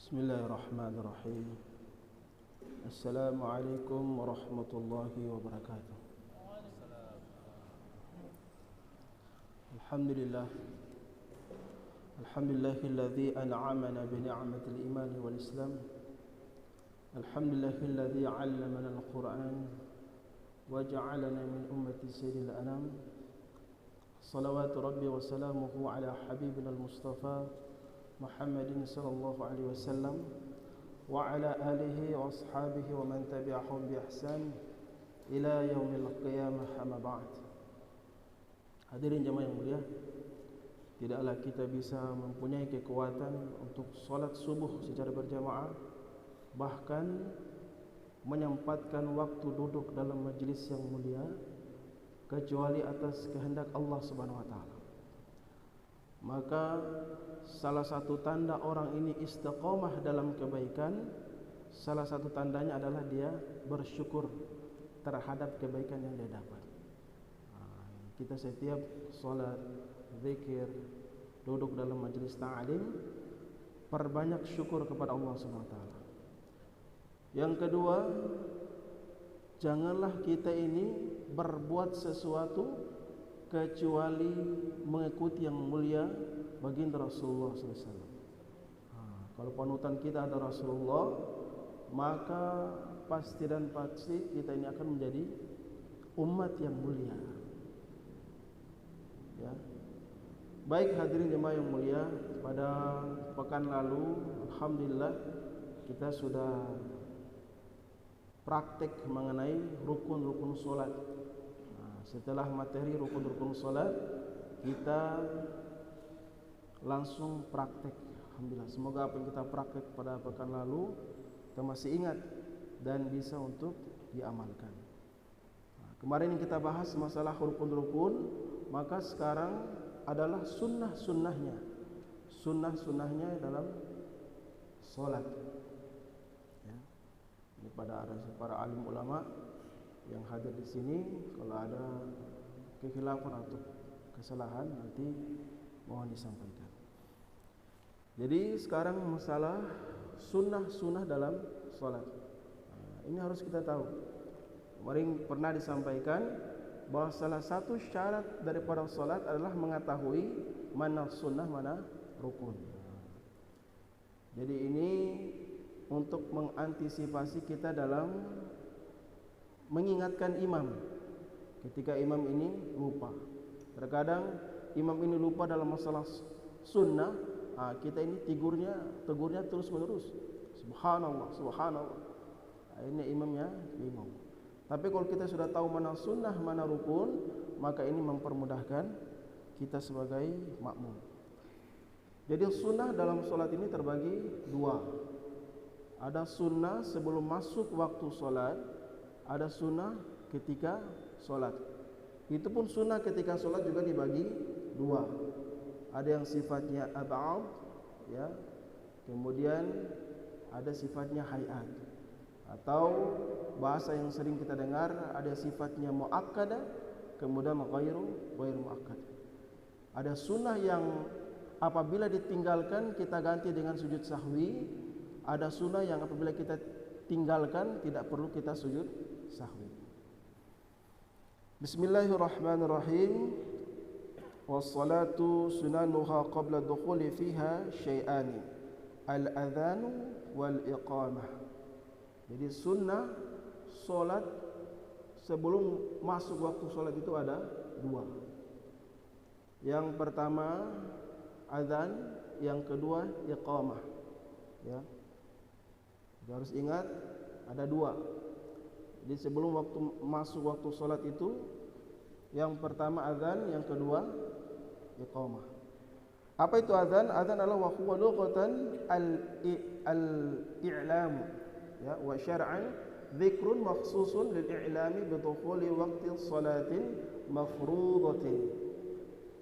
Bismillahirrahmanirrahim. Assalamualaikum warahmatullahi wabarakatuh. Alhamdulillah. Alhamdulillahilladzi an'amana bi ni'matil iman wal islam. Alhamdulillahilladzi 'allamana al-Qur'an wa ja'alana min ummati sayyidil anam. Salawatu rabbi wa salamuhu ala habibina al-Mustafa Muhammadin sallallahu alaihi wasallam wa ala alihi wa ashabihi wa man tabi'ahum bi ihsan ila yaumil qiyamah, amma ba'd. Hadirin jemaah yang mulia, tidaklah kita bisa mempunyai kekuatan untuk salat subuh secara berjamaah, bahkan menyempatkan waktu duduk dalam majlis yang mulia, kecuali atas kehendak Allah Subhanahu wa taala. Maka salah satu tanda orang ini istiqomah dalam kebaikan, salah satu tandanya adalah dia bersyukur terhadap kebaikan yang dia dapat. Kita setiap salat, zikir, duduk dalam majelis ta'lim, perbanyak syukur kepada Allah Subhanahu wa taala. Yang kedua, janganlah kita ini berbuat sesuatu kecuali mengikuti yang mulia baginda Rasulullah SAW. Kalau panutan kita ada Rasulullah, maka pasti dan pasti kita ini akan menjadi umat yang mulia. Ya. Baik hadirin jemaah yang mulia, pada pekan lalu alhamdulillah kita sudah praktek mengenai rukun-rukun salat. Setelah materi rukun-rukun salat, kita langsung praktek. Alhamdulillah, semoga apa yang kita praktek pada pekan lalu kita masih ingat dan bisa untuk diamalkan. Kemarin kita bahas masalah rukun-rukun, maka sekarang adalah sunnah-sunnahnya. Sunnah-sunnahnya dalam salat. Ya. Ini pada para alim ulama yang hadir di sini, kalau ada kekhilafan atau kesalahan nanti mohon disampaikan. Jadi sekarang masalah sunnah-sunnah dalam salat. Ini harus kita tahu. Kemarin pernah disampaikan bahwa salah satu syarat daripada salat adalah mengetahui mana sunnah, mana rukun. Jadi ini untuk mengantisipasi kita dalam mengingatkan imam ketika imam ini lupa. Terkadang imam ini lupa dalam masalah sunnah, kita ini tegurnya terus menerus. Subhanallah, subhanallah. Ini imamnya bingung. Tapi kalau kita sudah tahu mana sunnah, mana rukun, maka ini mempermudahkan kita sebagai makmum. Jadi sunnah dalam solat ini terbagi dua. Ada sunnah sebelum masuk waktu solat, ada sunnah ketika solat. Itu pun sunnah ketika solat juga dibagi dua. Ada yang sifatnya ab'ad, ya. Kemudian ada sifatnya hayat. Atau bahasa yang sering kita dengar, ada sifatnya muakkada, kemudian ghairu muakkad. Ada sunnah yang apabila ditinggalkan kita ganti dengan sujud sahwi. Ada sunnah yang apabila kita tinggalkan tidak perlu kita sujud sahwi. Bismillahirrahmanirrahim. Wassalatu sunanuha qabla dukhuli fiha syai'ani, al-adhanu wal iqamah. Jadi sunnah solat sebelum masuk waktu solat itu ada dua. Yang pertama azan, yang kedua iqamah. Ya. Kita harus ingat ada dua. Jadi sebelum masuk waktu solat itu, yang pertama azan, yang kedua iqamah. Apa itu azan? Azan adalah wa huwa lughatan al-i'lam, ya, wa syar'an dzikrun makhsusun lil i'lami bi dukhuli waqti shalatin mafruḍatin.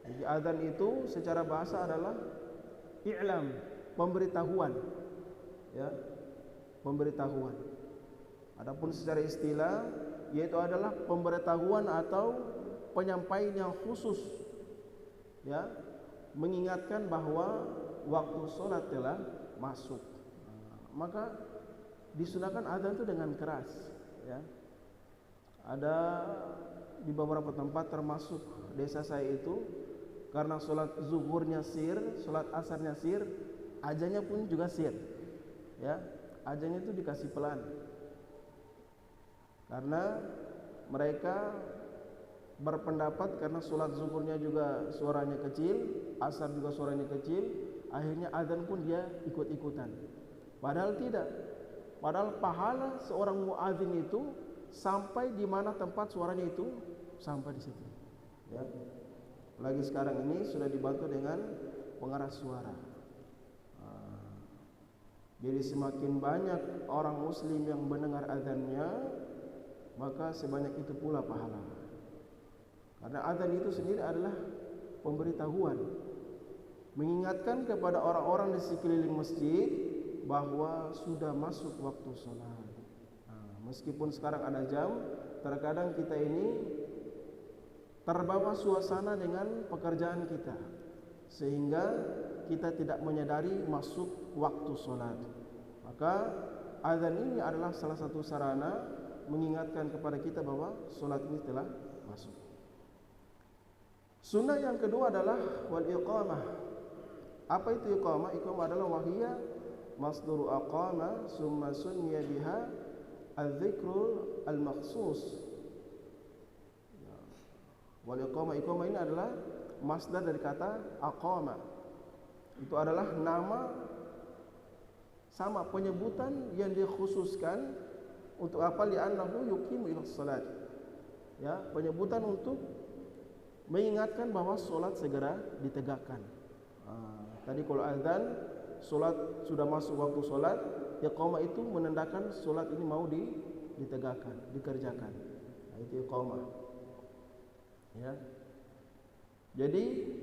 Jadi azan itu secara bahasa adalah i'lam, pemberitahuan, ya, pemberitahuan. Adapun secara istilah yaitu adalah pemberitahuan atau penyampaian yang khusus, ya, mengingatkan bahwa waktu sholat telah masuk. maka disunahkan azan itu dengan keras, ya. Ada di beberapa tempat termasuk desa saya itu, karena sholat zuhurnya sir, sholat asarnya sir, azannya pun juga sir, ya. Azannya itu dikasih pelan, karena mereka berpendapat karena sholat zuhurnya juga suaranya kecil, asar juga suaranya kecil, akhirnya azan pun dia ikut-ikutan. Padahal tidak. Padahal pahala seorang muadzin itu sampai di mana tempat suaranya itu sampai di situ. Ya. Lagi sekarang ini sudah dibantu dengan pengeras suara. Jadi semakin banyak orang muslim yang mendengar azannya, maka sebanyak itu pula pahala. Karena azan itu sendiri adalah pemberitahuan, mengingatkan kepada orang-orang di sekeliling masjid bahwa sudah masuk waktu sholat. Meskipun sekarang ada jam, terkadang kita ini terbawa suasana dengan pekerjaan kita, sehingga kita tidak menyadari masuk waktu sholat. Maka azan ini adalah salah satu sarana mengingatkan kepada kita bahwa sholat ini telah masuk. Sunnah yang kedua adalah wal iqamah. Apa itu iqamah? Iqamah adalah wahiyya masduru aqama summa sunniya biha al-dzikrul al-makhsus. Wal iqamah, iqamah ini adalah masdar dari kata aqama. Itu adalah nama sama penyebutan yang dikhususkan untuk apa? Li'annahu yuqimu ila shalat. Ya, penyebutan untuk mengingatkan bahwa solat segera ditegakkan. Tadi kalau azan, solat sudah masuk waktu solat, iqamah itu menandakan solat ini mau ditegakkan, dikerjakan. Itu iqamah. Ya. Jadi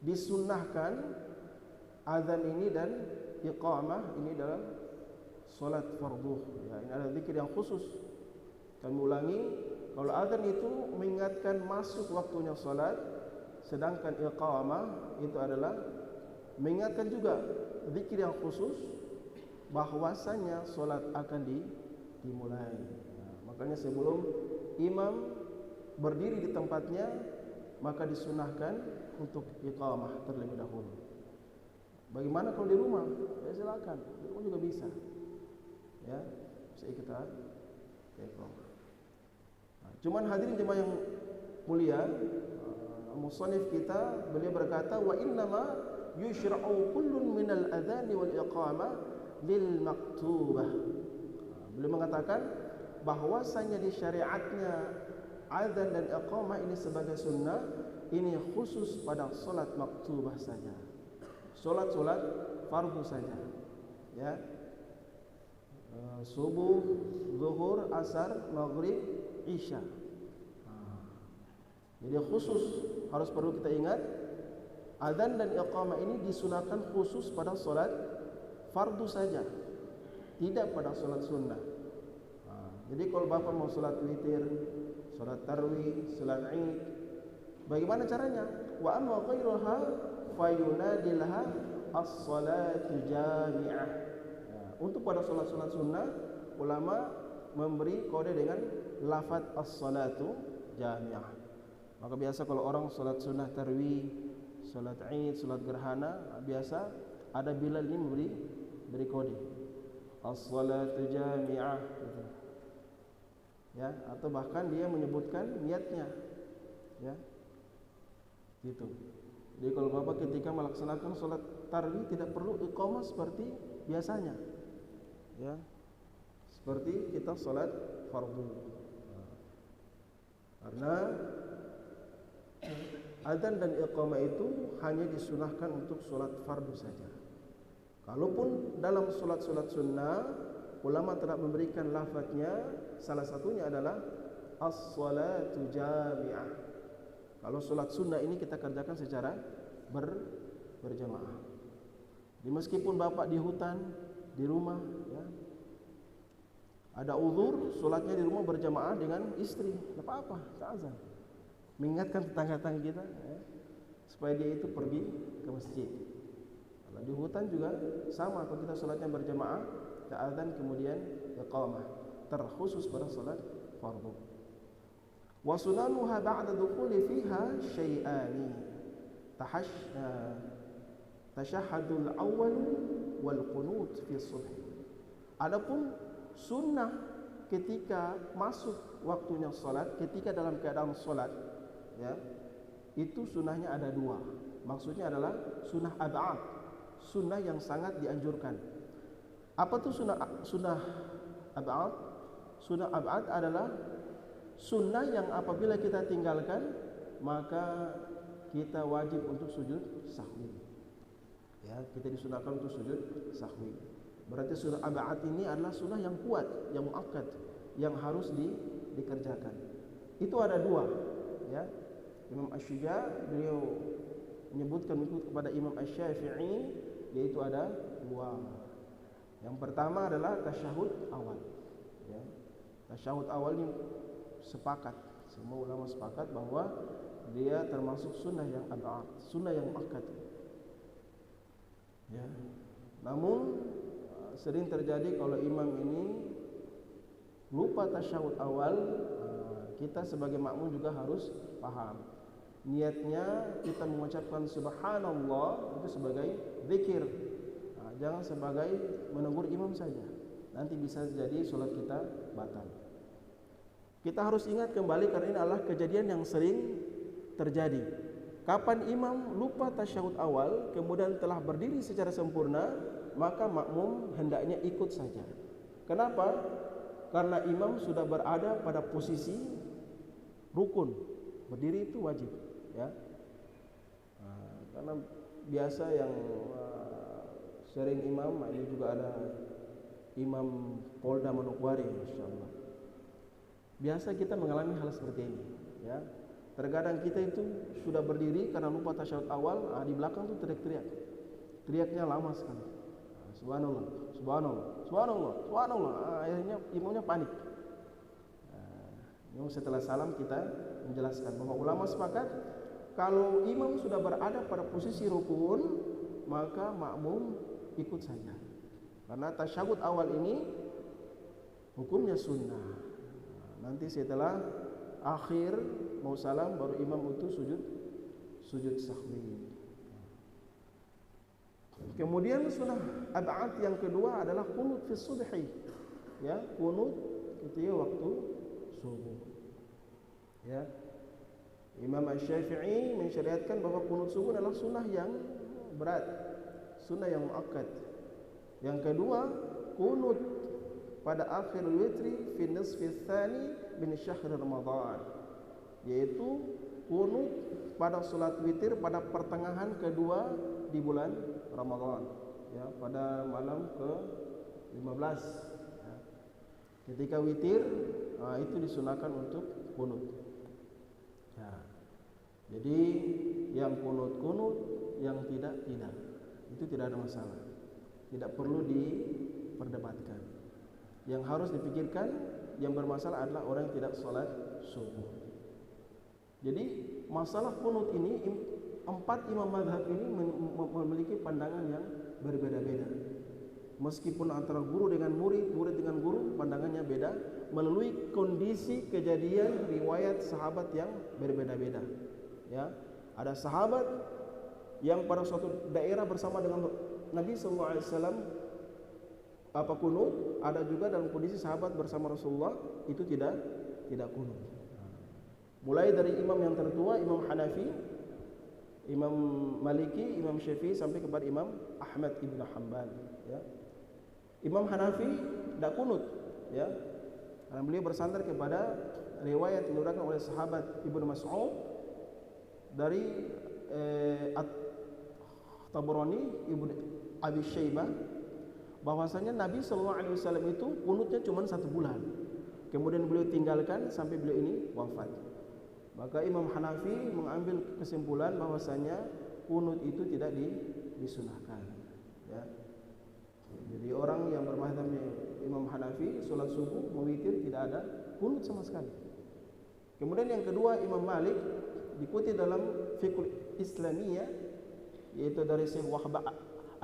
disunnahkan azan ini dan iqamah ini dalam solat fardu. Ya, ini ada zikir yang khusus. Kami ulangi. Kalau azan itu mengingatkan masuk waktunya salat, sedangkan iqamah itu adalah mengingatkan juga zikir yang khusus bahwasanya salat akan dimulai. Makanya sebelum imam berdiri di tempatnya, maka disunahkan untuk iqamah terlebih dahulu. Bagaimana kalau di rumah? Ya silakan, di rumah juga bisa. Ya, bisa kita iqamah. Cuman hadirin jemaah yang mulia, musannif kita beliau berkata wa innama yushra'u kullun minal adzani wal iqamah lil maktubah. Beliau mengatakan bahwasanya di syariatnya azan dan iqamah ini sebagai sunnah, ini khusus pada salat maktubah saja. Salat-salat fardu saja. Ya. Subuh, zuhur, asar, maghrib, isya. Jadi khusus harus perlu kita ingat, azan dan iqamah ini disunahkan khusus pada solat fardu saja, tidak pada solat sunnah. Jadi kalau bapak mau solat witir, solat tarwih, solat id, bagaimana caranya? Wa amma ghairuha fayunadilha as-salatu jami'ah. Untuk pada solat-solat sunnah, ulama memberi kode dengan lafaz as-salatu jami'ah. Maka biasa kalau orang solat sunnah tarwih, solat id, solat gerhana, biasa ada Bilal ini beri kode as-salatu jami'ah gitu. Ya, atau bahkan dia menyebutkan niatnya. Ya. Gitu. Jadi kalau bapak ketika melaksanakan solat tarwih tidak perlu iqamah seperti biasanya. Ya, seperti kita salat fardu. Karena azan dan iqamah itu hanya disunahkan untuk salat fardu saja. Kalaupun dalam salat-salat sunnah, ulama telah memberikan lafaznya, salah satunya adalah as-salatu jami'ah. Kalau salat sunnah ini kita kerjakan secara berjamaah. Meskipun bapak di hutan, di rumah, ya, ada uzur, sholatnya di rumah berjamaah dengan istri, tidak apa-apa, azan. Mengingatkan tetangga-tetangga kita, ya, supaya dia itu pergi ke masjid. Di hutan juga sama, kalau kita sholatnya berjamaah, kita adzan kemudian iqamah, terkhusus pada sholat fardu. Wa sunanuha ba'da dukhuli fiha syai'ani tashahhadul awal wal qunut fi subh. Adapun sunnah ketika masuk waktunya sholat, ketika dalam keadaan sholat, ya, itu sunnahnya ada dua. Maksudnya adalah sunnah ab'ad, sunnah yang sangat dianjurkan. Apa tuh sunnah ab'ad? Sunnah ab'ad adalah sunnah yang apabila kita tinggalkan maka kita wajib untuk sujud sahwi. Ya, kita disunahkan untuk sujud sahwi. Berarti sunnah ab'ad ini adalah sunnah yang kuat, yang muakkad, yang harus dikerjakan. Itu ada dua, ya. Imam Asy-Syuja' beliau menyebutkan ikut kepada Imam Asy-Syafi'i, yaitu ada dua. Yang pertama adalah tasyahud awal, ya. Tasyahud awal ini sepakat, semua ulama sepakat bahwa dia termasuk sunnah yang ab'ad, sunnah yang muakkad, ya. Namun sering terjadi kalau imam ini lupa tasyahud awal, kita sebagai makmum juga harus paham. Niatnya kita mengucapkan subhanallah itu sebagai zikir, jangan sebagai menegur imam saja. Nanti bisa jadi sholat kita batal. Kita harus ingat kembali karena ini adalah kejadian yang sering terjadi. Kapan imam lupa tasyahud awal kemudian telah berdiri secara sempurna, maka makmum hendaknya ikut saja. Kenapa? Karena imam sudah berada pada posisi rukun. Berdiri itu wajib, ya. Karena biasa yang sering imam, ini juga ada Imam Polda Manokwari, insyaallah. Biasa kita mengalami hal seperti ini, ya. Terkadang kita itu sudah berdiri karena lupa tasyahud awal, di belakang tuh teriak-teriak. Teriaknya lama sekali. Subhanallah, subhanallah, subhanallah, subhanallah. Akhirnya imamnya panik. Setelah salam kita menjelaskan bahwa ulama sepakat kalau imam sudah berada pada posisi rukun, maka makmum ikut saja. Karena tasyahud awal ini hukumnya sunnah. Nanti setelah akhir mau salam baru imam itu sujud sahwi. Kemudian sunnah ab'ad yang kedua adalah qunut fi subhi, ya, qunut ketika waktu subuh, ya. Imam Asy-Syafi'i mensyariatkan bahwa qunut subuh adalah sunnah yang berat, sunnah yang muakkad. Yang kedua, qunut pada akhir witri fi nisfi tsani min syahr Ramadan, yaitu qunut pada salat witir pada pertengahan kedua di bulan Ramadan, ya, pada malam ke-15, ya. Ketika witir, itu disunahkan untuk qunut, ya. Jadi yang qunut, yang tidak, itu tidak ada masalah, tidak perlu diperdebatkan. Yang harus dipikirkan, yang bermasalah adalah orang yang tidak sholat subuh. Jadi masalah qunut ini, empat imam mazhab ini memiliki pandangan yang berbeda-beda. Meskipun antara guru dengan murid, murid dengan guru, pandangannya beda melalui kondisi kejadian riwayat sahabat yang berbeda-beda, ya. Ada sahabat yang pada suatu daerah bersama dengan Nabi sallallahu alaihi wasallam qunut, ada juga dalam kondisi sahabat bersama Rasulullah itu tidak qunut. Mulai dari imam yang tertua, Imam Hanafi, Imam Maliki, Imam Syafi'i sampai kepada Imam Ahmad ibn Hanbal, ya. Imam Hanafi tidak qunut, ya, karena beliau bersandar kepada riwayat yang diriwayatkan oleh sahabat Ibnu Mas'ud dari At-Tabrani, Ibnu Abi Syaibah, bahwasanya Nabi sallallahu alaihi wasallam itu qunutnya cuma 1 bulan. Kemudian beliau tinggalkan sampai beliau ini wafat. Maka Imam Hanafi mengambil kesimpulan bahwasanya qunut itu tidak disunahkan, ya. Jadi orang yang bermadzhab Imam Hanafi salat subuh mewitir tidak ada qunut sama sekali. Kemudian yang kedua Imam Malik dikutip dalam Fiqh Islamiyah, yaitu dari Syekh Wahbah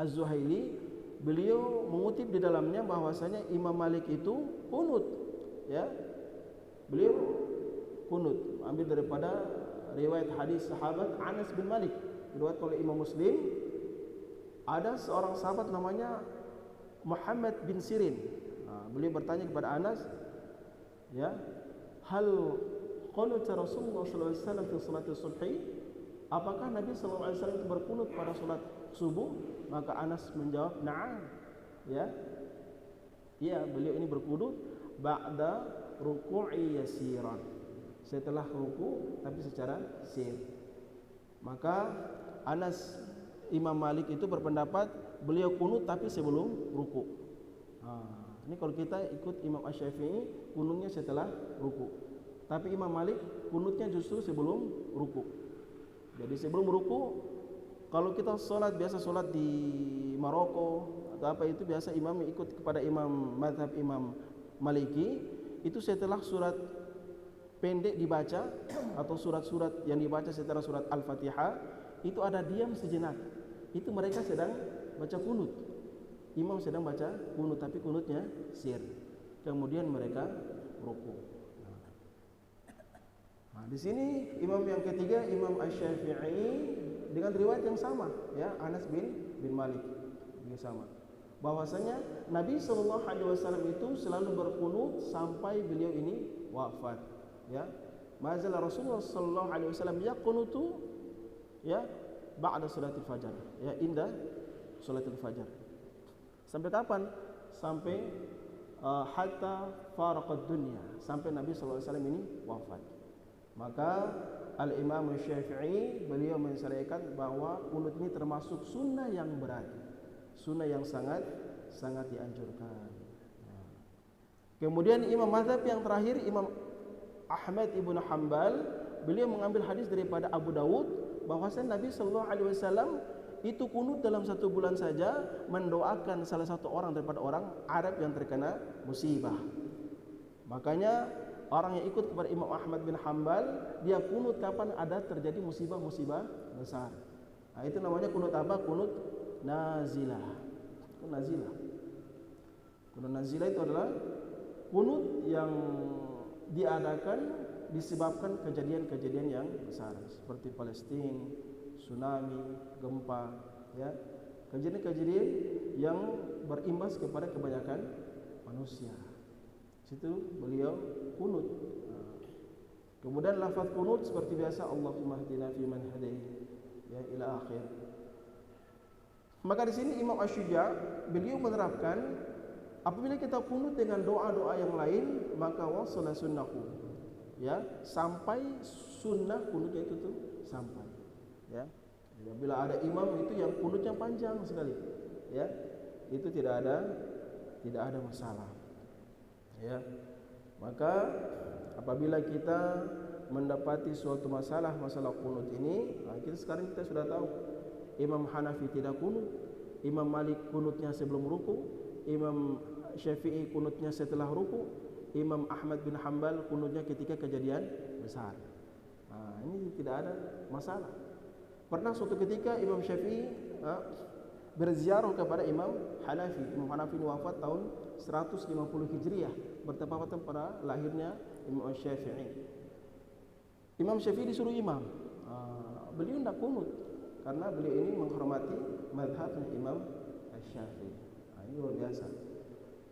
Az-Zuhaili, beliau mengutip di dalamnya bahwasanya Imam Malik itu kunut, ya. Beliau kunut, ambil daripada riwayat hadis sahabat Anas bin Malik, riwayat oleh Imam Muslim. Ada seorang sahabat namanya Muhammad bin Sirin. Beliau bertanya kepada Anas, ya, hal qanata Rasulullah sallallahu alaihi wasallam fi salat subhi? Apakah Nabi sallallahu alaihi wasallam itu berkunut pada salat subuh? Maka Anas menjawab, "Na'am." Ya. Ya, beliau ini berkunut ba'da ruku'i yasiran. Setelah ruku tapi secara sir. Maka Anas Imam Malik itu berpendapat beliau kunut tapi sebelum ruku. Ini kalau kita ikut Imam Asy-Syafi'i, kunutnya setelah ruku. Tapi Imam Malik kunutnya justru sebelum ruku. Jadi sebelum ruku, kalau kita sholat biasa sholat di Maroko atau apa itu biasa imam ikut kepada imam mazhab Imam Maliki, itu setelah surat pendek dibaca atau surat-surat yang dibaca setelah surat Al-Fatihah itu ada diam sejenak. Itu mereka sedang baca kunut. Imam sedang baca kunut tapi kunutnya sir. Kemudian mereka ruku. Nah, di sini imam yang ketiga Imam Asy-Syafi'i dengan riwayat yang sama, ya, Anas bin Malik juga sama. Bahwasanya Nabi sallallahu alaihi wasallam itu selalu berkunut sampai beliau ini wafat, ya. Mazal Rasulullah sallallahu alaihi wasallam yaqunutu, ya, ba'da salatul fajar, ya, indah salatul fajar. Sampai kapan? Sampai hatta faraqad dunya, sampai Nabi sallallahu alaihi wasallam ini wafat. Maka Al-Imam Syafi'i beliau mensyariatkan bahwa kunut ini termasuk sunnah yang berat, sunnah yang sangat dianjurkan. Kemudian imam mazhab yang terakhir Imam Ahmad ibn Hanbal, beliau mengambil hadis daripada Abu Dawud bahwasanya Nabi sallallahu alaihi wasallam itu kunut dalam 1 bulan saja mendoakan salah satu orang daripada orang Arab yang terkena musibah. Makanya orang yang ikut kepada Imam Ahmad bin Hanbal, dia kunut kapan ada terjadi musibah-musibah besar. Nah, itu namanya kunut apa? Kunut nazilah. Kunut nazilah. Kunut nazilah itu adalah kunut yang diadakan disebabkan kejadian-kejadian yang besar seperti Palestina, tsunami, gempa, ya. Kejadian-kejadian yang berimbas kepada kebanyakan manusia. Situ beliau kunut. Kemudian lafaz kunut seperti biasa, Allahumma hdina fi man hadait, ya, ila akhir. Maka di sini Imam Asy-Syuja' beliau menerapkan apabila kita kunut dengan doa-doa yang lain maka wasala sunnahu, ya, sampai sunnah kunutnya itu tuh sampai, ya. Jadi bila ada imam itu yang kunutnya panjang sekali, ya, itu tidak ada masalah, ya. Maka apabila kita mendapati suatu masalah kunut ini, sekarang kita sudah tahu Imam Hanafi tidak kunut, Imam Malik kunutnya sebelum ruku, Imam Syafi'i kunutnya setelah ruku, Imam Ahmad bin Hanbal kunutnya ketika kejadian besar. Ini tidak ada masalah. Pernah suatu ketika Imam Syafi'i berziarah kepada Imam Hanafi. Imam Hanafi ini wafat tahun 150 Hijriah, bertepatan pada lahirnya Imam Syafi'i. Imam Syafi'i disuruh imam. Beliau tidak kunut karena beliau ini menghormati mazhabnya Imam Syafi'i. Ini luar biasa.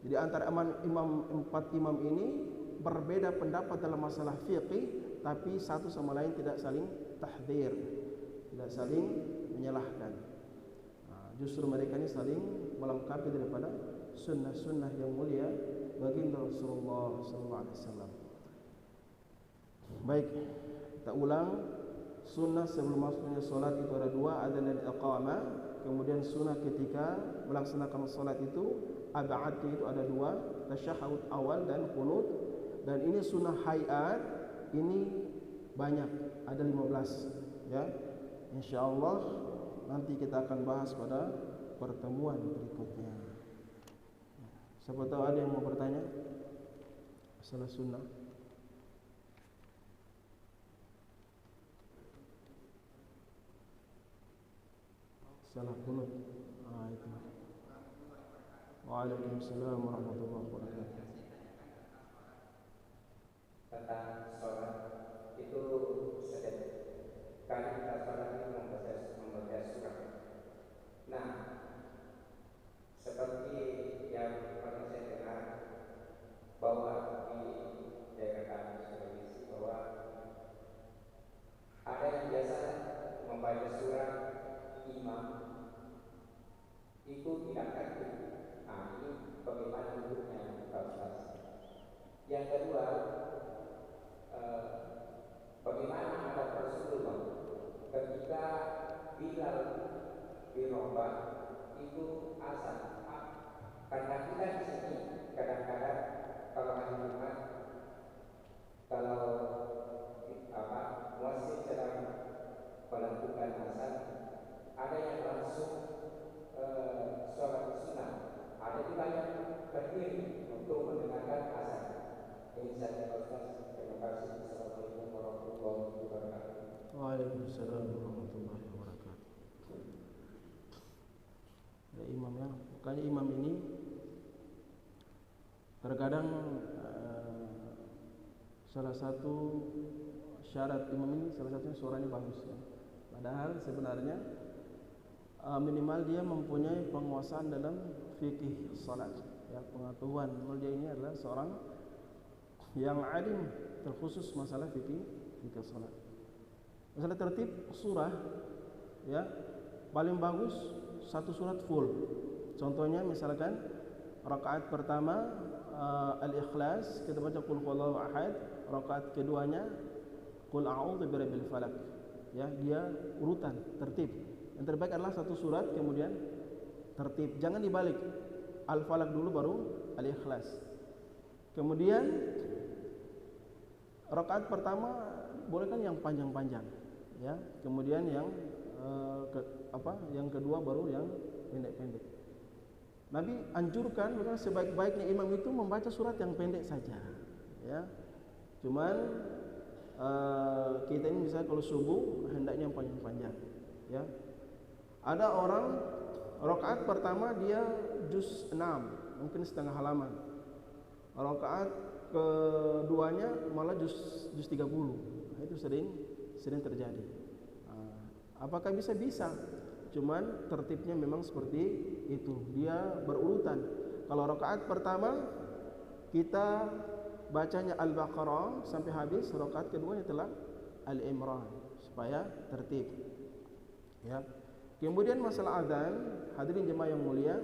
Jadi antara empat imam ini berbeda pendapat dalam masalah fiqih, tapi satu sama lain tidak saling tahdzir, tidak saling menyalahkan. Justru mereka ini saling melengkapi daripada sunnah-sunnah yang mulia baginda Rasulullah SAW. Baik, kita ulang. Sunnah sebelum masuknya solat itu ada dua, adzan dan iqamah. Kemudian sunnah ketika melaksanakan solat itu ab'adnya itu ada dua, tasyahud awal dan qunut. Dan ini sunnah hayat ini banyak, ada 15, ya. Insyaallah nanti kita akan bahas pada pertemuan berikutnya. Siapa tahu ada yang mau bertanya masalah sunnah? Salah qunut. Itu. Waalaikumsalam warahmatullahi wabarakatuh. Tentang sholat itu setiap kali kita sholat itu membaca surat. Nah, seperti yang pernah saya dengar bahwa di daerah kami Sulawesi bahwa ada yang biasa membaca surat imam itu tidak tertib. Nah, ini bagaimana hukumnya Pak Ustaz? Yang kedua, bagaimana ada Rasulullah ketika Bilal dirobah itu azan? Karena kita di sini kadang-kadang kalau hari Jumat, kalau muazzin sedang melakukan azan, ada yang langsung sholat sunnah, ada juga yang berdiri untuk mendengarkan azan. Ini saja Ustaz. Terima kasih. Assalamualaikum warahmatullahi wabarakatuh. Waalaikumsalam warahmatullahi wabarakatuh. Ya, imam ya, makanya imam ini terkadang salah satu syarat imam ini salah satunya suaranya bagus ya. Padahal sebenarnya minimal dia mempunyai penguasaan dalam fikih salat ya, pengetahuan. Dia ini adalah seorang yang alim terkhusus masalah fikih salat. Masalah tertib surah ya, paling bagus satu surat full. Contohnya misalkan rakaat pertama Al-Ikhlas kita baca qul huwallahu ahad, rakaat keduanya qul a'udzu birabbil falaq. Ya, dia urutan tertib. Yang terbaik adalah satu surat kemudian tertib. Jangan dibalik. Al-Falaq dulu baru Al-Ikhlas. Kemudian rakaat pertama boleh kan yang panjang-panjang ya. Kemudian yang yang kedua baru yang pendek-pendek. Nabi anjurkan bukan sebaik-baiknya imam itu membaca surat yang pendek saja ya. Cuman kita ini misalnya kalau subuh hendaknya yang panjang-panjang ya. Ada orang rakaat pertama dia juz 6, mungkin setengah halaman. Rakaat keduanya malah juz 30. Nah, itu sering terjadi. Apakah bisa? Cuman tertibnya memang seperti itu. Dia berurutan. Kalau rakaat pertama kita bacanya Al-Baqarah sampai habis, rakaat keduanya telah Al-Imran supaya tertib. Ya. Kemudian masalah azan, hadirin jemaah yang mulia,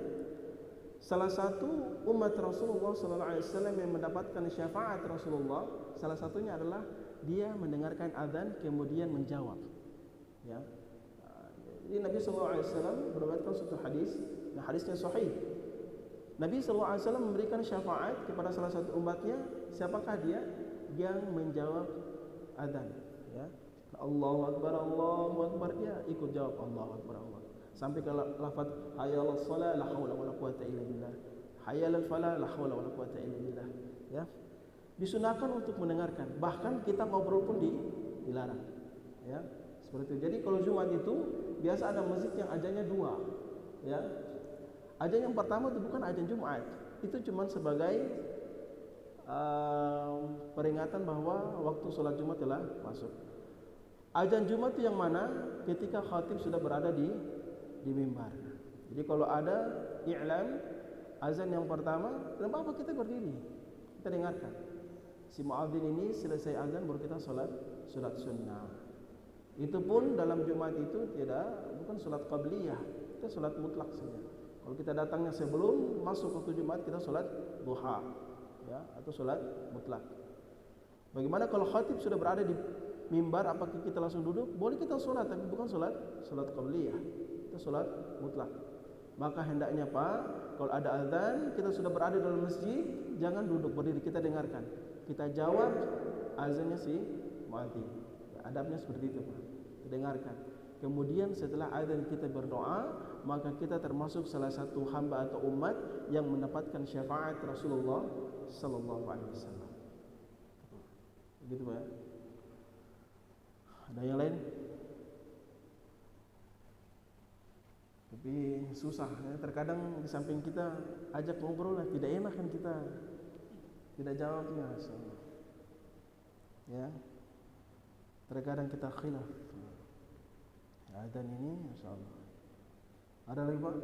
salah satu umat Rasulullah sallallahu alaihi wasallam yang mendapatkan syafaat Rasulullah, salah satunya adalah dia mendengarkan azan kemudian menjawab. Ya. Jadi Nabi sallallahu alaihi wasallam berkata suatu hadis, nah hadisnya sahih. Nabi sallallahu alaihi wasallam memberikan syafaat kepada salah satu umatnya, siapakah dia? Yang menjawab azan, ya. Allahu Akbar, dia ikut jawab Allahu Akbar, Allah. Sampai ke lafaz hayya 'alas shalah la haula wala quwata illa billah. Hayya 'alal falah la haula wala quwata illa billah. Ya. Disunahkan untuk mendengarkan, bahkan kita ngobrol pun dilarang. Ya. Seperti itu. Jadi kalau Jumat itu biasa ada masjid yang azannya dua. Ya. Azan yang pertama itu bukan azan Jumat. Itu cuma sebagai peringatan bahwa waktu sholat Jumat telah masuk. Azan Jumat itu yang mana? Ketika khatib sudah berada di mimbar. Jadi kalau ada i'lam azan yang pertama, kenapa apa kita berdiri? Kita dengarkan. Si muadzin ini selesai azan baru kita sholat sunnah. Itu pun dalam Jumat itu bukan sholat qabliyah, kita sholat mutlak saja. Kalau kita datangnya sebelum masuk waktu Jumat, kita sholat duha, ya, atau sholat mutlak. Bagaimana kalau khatib sudah berada di mimbar, apakah kita langsung duduk? Boleh kita sholat, tapi bukan sholat qabliyah, kita sholat mutlak. Maka hendaknya Pak, kalau ada azan, kita sudah berada dalam masjid, jangan duduk, berdiri, kita dengarkan. Kita jawab azannya si muadzin. Ya, adabnya seperti itu Pak, kita dengarkan. Kemudian setelah azan kita berdoa, maka kita termasuk salah satu hamba atau umat yang mendapatkan syafaat Rasulullah sallallahu alaihi wasallam. Begitu Pak. Ada yang lain? Tapi susah ya. Terkadang di samping kita ajak ngobrol lah, tidak enak kan kita tidak jawabnya. Ya, terkadang kita khilaf. Adzan ini, Masya Allah. Ada lagi Pak?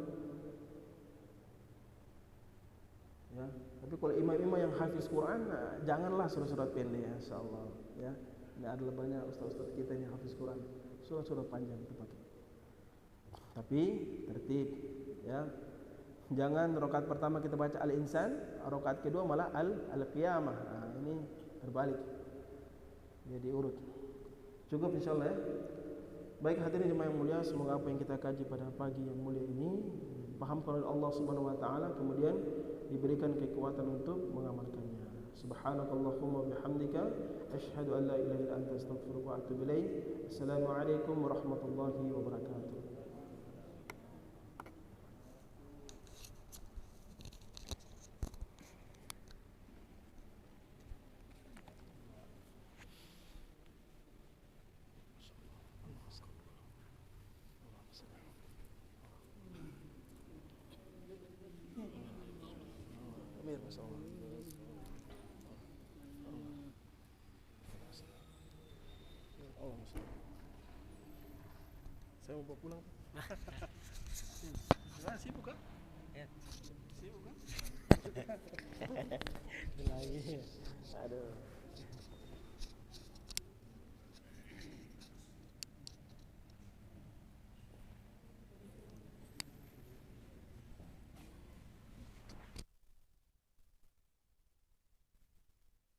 Ya, tapi kalau imam-imam yang hafiz Quran, janganlah surat-surat pendek ya, Insya Allah. Ya, ini adalah banyak ustaz-ustaz kita yang hafiz Quran, surat-surat panjang itu pakai. Tapi tertib, ya. Jangan rakaat pertama kita baca Al-Insan, rakaat kedua malah Al-Qiyamah. Nah, ini terbalik. Jadi urut. Cukup insyaallah ya. Baik hadirin jemaah yang mulia, semoga apa yang kita kaji pada pagi yang mulia ini dipahamkan oleh Allah Subhanahu wa taala, kemudian diberikan kekuatan untuk mengamalkannya. Subhanakallahumma bihamdika asyhadu an la ilaha illa anta astaghfiruka wa atubu ilaik. Assalamualaikum warahmatullahi wabarakatuh. Amir, Masya Allah. Allah, Masya Allah. Saya mau bawa pulang. Gimana, sibuk kan? Ya. Sibuk kan? Lagi. Aduh.